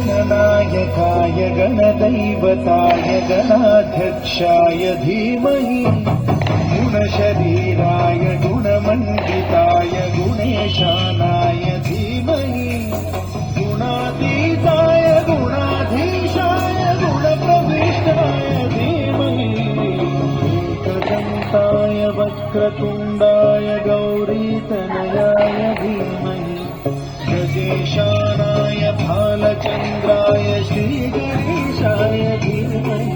गणनायकाय गणदैवताय गणाध्यक्षाय धीमहि गुणशरीराय गुणमण्डिताय गुणेशानाय धीमहि गुणातीताय गुणाधीशाय गुणप्रविष्टाय धीमहि एकदन्ताय वक्रतुण्डाय गौरीतनयाय धीमहि गजेशानाय भालचन्द्राय श्रीगणेशाय धीमहि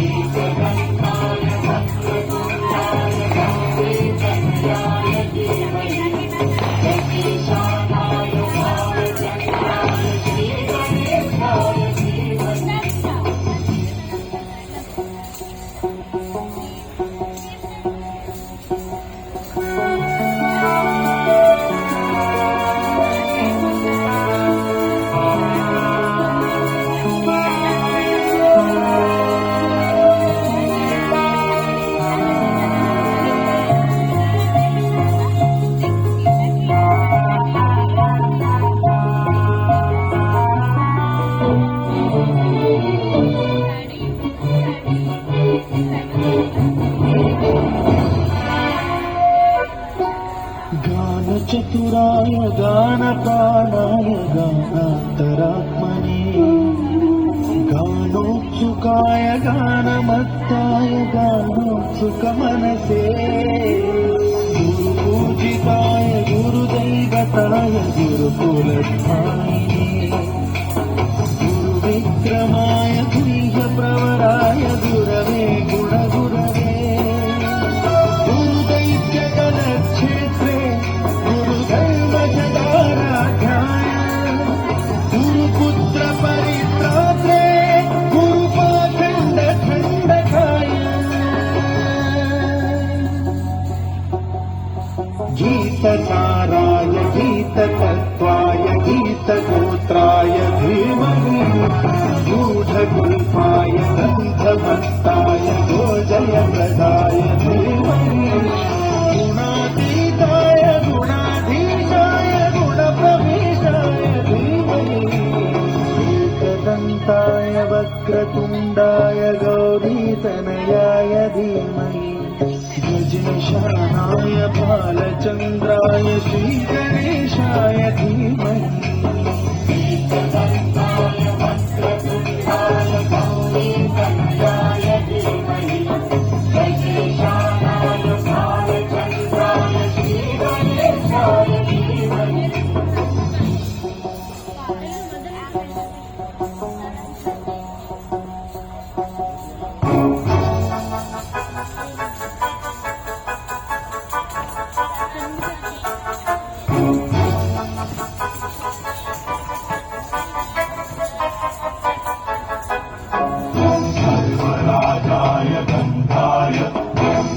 एकदन्ताय वक्रतुण्डाय गौरीतनयाय धीमहि गजेशानाय भालचन्द्राय श्रीगणेशाय धीमहि चतुराय गानप्राणाय गानान्तरात्मने गानोत्सुकाय गानमत्ताय गानोत्सुकमनसे गुरुपूजिताय गुरुदैवताय गुरुकुलस्थायिने गुरुविक्रमाय गुह्यप्रवराय गुरवे गुणगुरवे गुरुदैत्यगणक्षेत्रे गुरुदैवजदाराध्याय गुरुपुत्र परित्रात्रे गुरुपाखण्डखण्डकाय गीतसाराय गीततत्त्वाय गीतगोत्राय धीमहि गूढगुल्फाय गन्धमत्ताय गोजयप्रदाय धीमहि गुणातीताय गुणाधीशाय गुणप्रविष्टाय धीमहि एकदन्ताय वक्रतुण्डाय गौरीतनयाय धीमहि गजेशानाय भालचन्द्राय श्रीगणेशाय धीमहि एकदन्ताय वक्रतुण्डाय गौरीतनयाय धीमहि गजेशानाय भालचन्द्राय श्रीगणेशाय धीमहि सर्वराजाय गन्धाय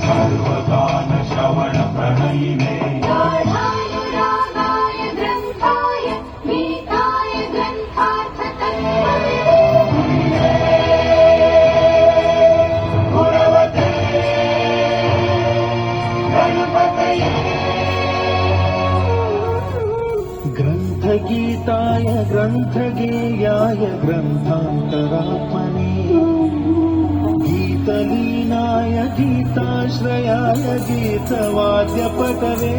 सर्वगानश्रवणप्रणयिने गाढानुरागाय ग्रन्थाय गीताय ग्रन्थार्थतत्त्ववे गुरवते गणपतये ग्रन्थगीताय ग्रन्थगेयाय ग्रन्थान्तरात्मने गीतलीनाय गीताश्रयाय गीतवाद्यपटवे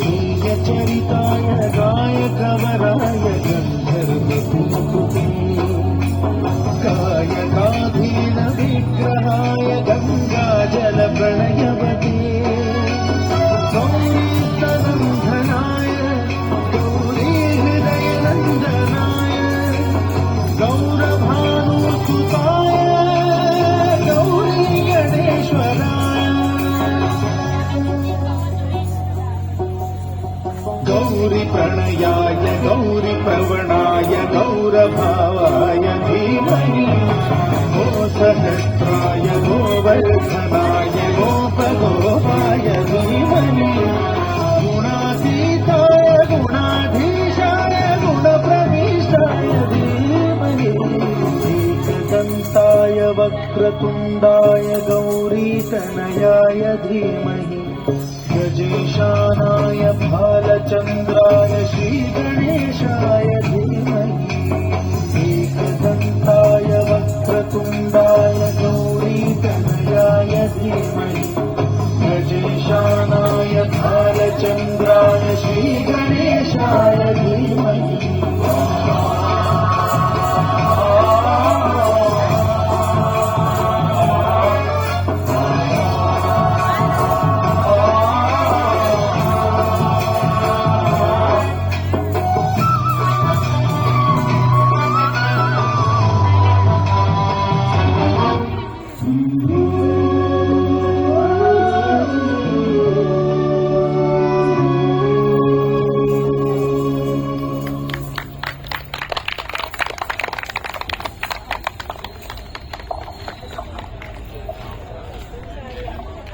गीयचरिताय गायकवराय गन्धर्वपुङ्कुटे गायकाधीनविग्रहाय गङ्गाजलप्रणयवते गौरीतनन्धनाय गौरीहृदयनन्दनाय गौरभानु धनाय गोपगोपाय धीमहि गुणातीताय गुणाधीशाय गुणप्रविष्टाय धीमहि एकदन्ताय वक्रतुण्डाय गौरीतनयाय धीमहि गजेशानाय भालचन्द्राय श्रीगणेशाय धीमहि